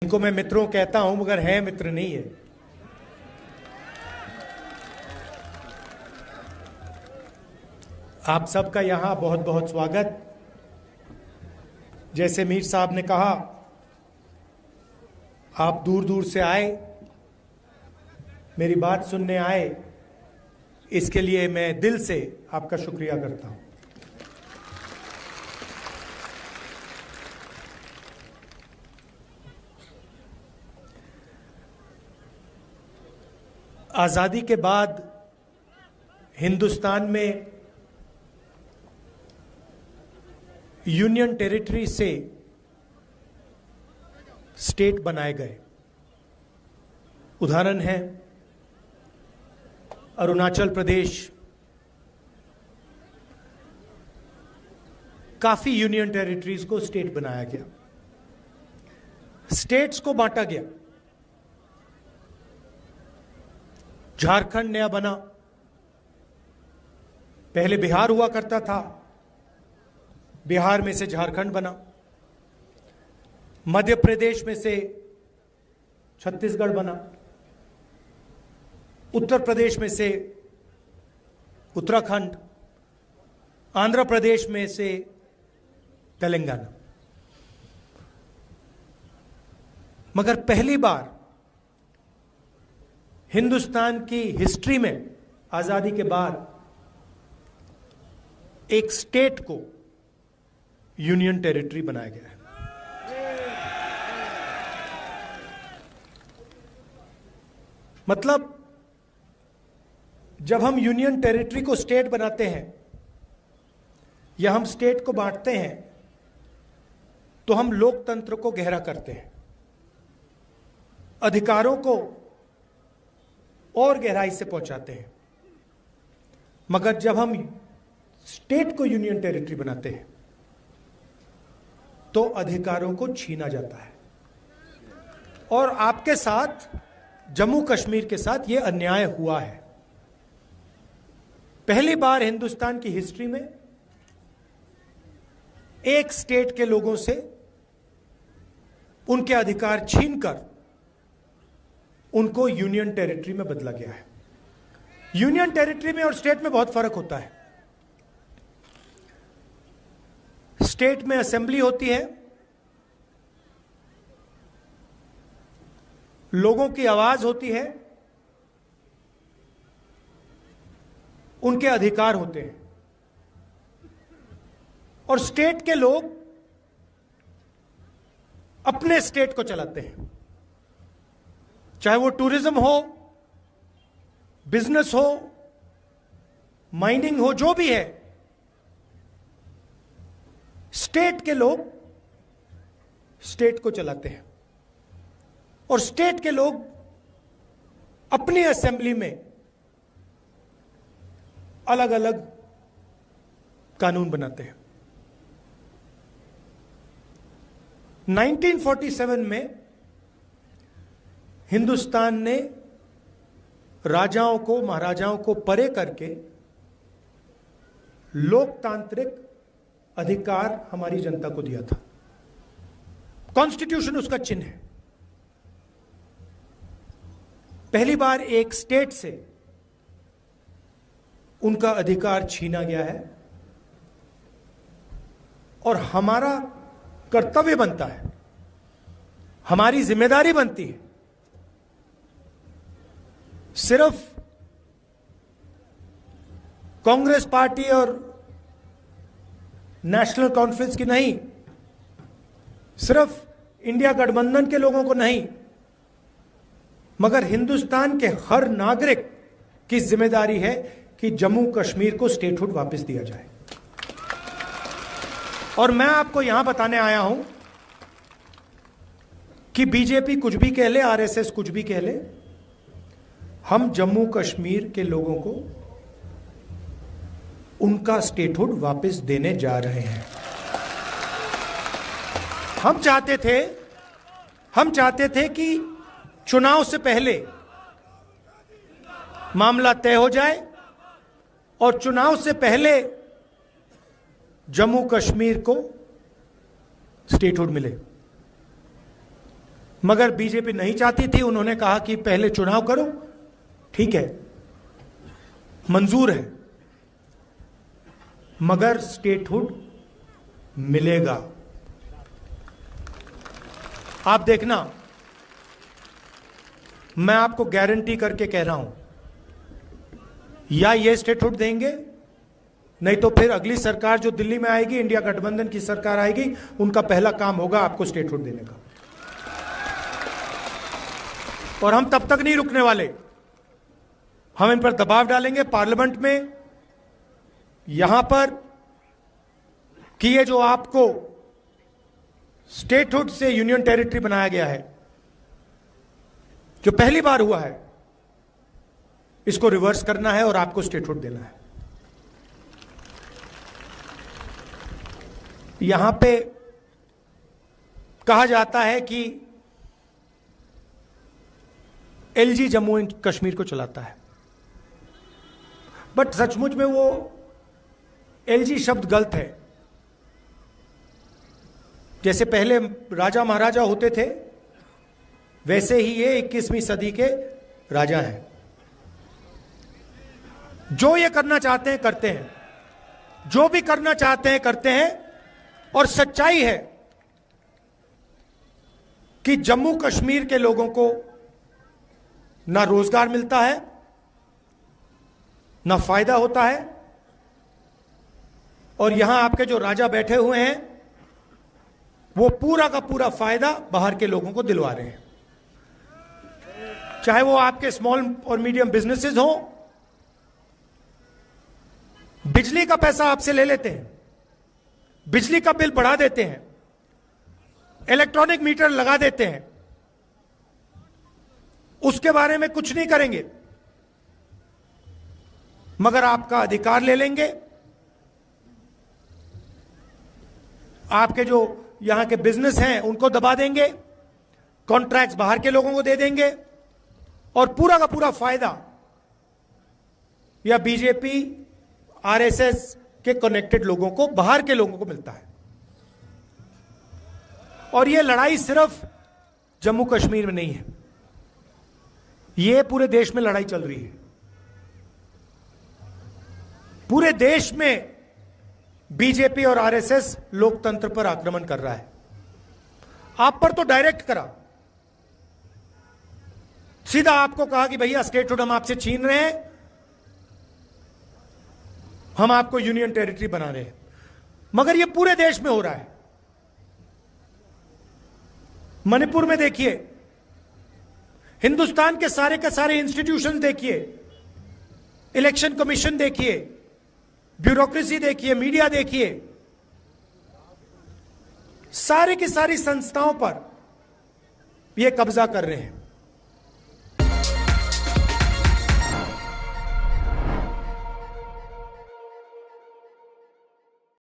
जिनको मैं मित्रों कहता हूं मगर है मित्र नहीं है। आप सबका यहां बहुत बहुत स्वागत। जैसे मीर साहब ने कहा, आप दूर दूर से आए, मेरी बात सुनने आए, इसके लिए मैं दिल से आपका शुक्रिया करता हूं। आजादी के बाद हिंदुस्तान में यूनियन टेरिटरी से स्टेट बनाए गए। उदाहरण है अरुणाचल प्रदेश, काफी यूनियन टेरिटरीज को स्टेट बनाया गया, स्टेट्स को बांटा गया। झारखंड नया बना, पहले बिहार हुआ करता था, बिहार में से झारखंड बना, मध्य प्रदेश में से छत्तीसगढ़ बना, उत्तर प्रदेश में से उत्तराखंड, आंध्र प्रदेश में से तेलंगाना। मगर पहली बार हिंदुस्तान की हिस्ट्री में आजादी के बाद एक स्टेट को यूनियन टेरिटरी बनाया गया है। मतलब जब हम यूनियन टेरिटरी को स्टेट बनाते हैं या हम स्टेट को बांटते हैं तो हम लोकतंत्र को गहरा करते हैं, अधिकारों को और गहराई से पहुंचाते हैं। मगर जब हम स्टेट को यूनियन टेरिटरी बनाते हैं तो अधिकारों को छीना जाता है। और आपके साथ, जम्मू कश्मीर के साथ यह अन्याय हुआ है। पहली बार हिंदुस्तान की हिस्ट्री में एक स्टेट के लोगों से उनके अधिकार छीनकर उनको यूनियन टेरिटरी में बदला गया है। यूनियन टेरिटरी में और स्टेट में बहुत फर्क होता है। स्टेट में असेंबली होती है, लोगों की आवाज होती है, उनके अधिकार होते हैं। और स्टेट के लोग अपने स्टेट को चलाते हैं, चाहे वो टूरिज्म हो, बिजनेस हो, माइनिंग हो, जो भी है, स्टेट के लोग स्टेट को चलाते हैं। और स्टेट के लोग अपनी असेंबली में अलग अलग कानून बनाते हैं। 1947 में हिंदुस्तान ने राजाओं को, महाराजाओं को परे करके लोकतांत्रिक अधिकार हमारी जनता को दिया था। कॉन्स्टिट्यूशन उसका चिन्ह है। पहली बार एक स्टेट से उनका अधिकार छीना गया है और हमारा कर्तव्य बनता है, हमारी जिम्मेदारी बनती है, सिर्फ कांग्रेस पार्टी और नेशनल कॉन्फ्रेंस की नहीं, सिर्फ इंडिया गठबंधन के लोगों को नहीं, मगर हिंदुस्तान के हर नागरिक की जिम्मेदारी है कि जम्मू कश्मीर को स्टेटहुड वापस दिया जाए। और मैं आपको यहां बताने आया हूं कि बीजेपी कुछ भी कह ले, आरएसएस कुछ भी कह ले, हम जम्मू कश्मीर के लोगों को उनका स्टेटहुड वापस देने जा रहे हैं। हम चाहते थे कि चुनाव से पहले मामला तय हो जाए और चुनाव से पहले जम्मू कश्मीर को स्टेटहुड मिले। मगर बीजेपी नहीं चाहती थी। उन्होंने कहा कि पहले चुनाव करो, ठीक है, मंजूर है, मगर स्टेटहुड मिलेगा। आप देखना, मैं आपको गारंटी करके कह रहा हूं, या ये स्टेटहुड देंगे, नहीं तो फिर अगली सरकार जो दिल्ली में आएगी, इंडिया गठबंधन की सरकार आएगी, उनका पहला काम होगा आपको स्टेटहुड देने का। और हम तब तक नहीं रुकने वाले, हम इन पर दबाव डालेंगे पार्लियामेंट में, यहां पर, कि ये जो आपको स्टेटहुड से यूनियन टेरिटरी बनाया गया है, जो पहली बार हुआ है, इसको रिवर्स करना है और आपको स्टेटहुड देना है। यहां पे कहा जाता है कि एलजी जम्मू एंड कश्मीर को चलाता है, बट सचमुच में वो एलजी शब्द गलत है। जैसे पहले राजा महाराजा होते थे, वैसे ही ये 21वीं सदी के राजा हैं। जो ये करना चाहते हैं करते हैं, जो भी करना चाहते हैं करते हैं। और सच्चाई है कि जम्मू कश्मीर के लोगों को ना रोजगार मिलता है, ना फायदा होता है, और यहां आपके जो राजा बैठे हुए हैं वो पूरा का पूरा फायदा बाहर के लोगों को दिलवा रहे हैं। चाहे वो आपके स्मॉल और मीडियम बिजनेसेस हो, बिजली का पैसा आपसे ले लेते हैं, बिजली का बिल बढ़ा देते हैं, इलेक्ट्रॉनिक मीटर लगा देते हैं, उसके बारे में कुछ नहीं करेंगे, मगर आपका अधिकार ले लेंगे। आपके जो यहां के बिजनेस हैं उनको दबा देंगे, कॉन्ट्रैक्ट्स बाहर के लोगों को दे देंगे, और पूरा का पूरा फायदा या बीजेपी आरएसएस के कनेक्टेड लोगों को, बाहर के लोगों को मिलता है। और यह लड़ाई सिर्फ जम्मू कश्मीर में नहीं है, यह पूरे देश में लड़ाई चल रही है। पूरे देश में बीजेपी और आरएसएस लोकतंत्र पर आक्रमण कर रहा है। आप पर तो डायरेक्ट करा, सीधा आपको कहा कि भैया स्टेटहुड हम आपसे छीन रहे हैं, हम आपको यूनियन टेरिटरी बना रहे हैं। मगर यह पूरे देश में हो रहा है। मणिपुर में देखिए, हिंदुस्तान के सारे इंस्टीट्यूशंस देखिए, इलेक्शन कमीशन देखिए, ब्यूरोक्रेसी देखिए, मीडिया देखिए, सारी की सारी संस्थाओं पर यह कब्जा कर रहे हैं।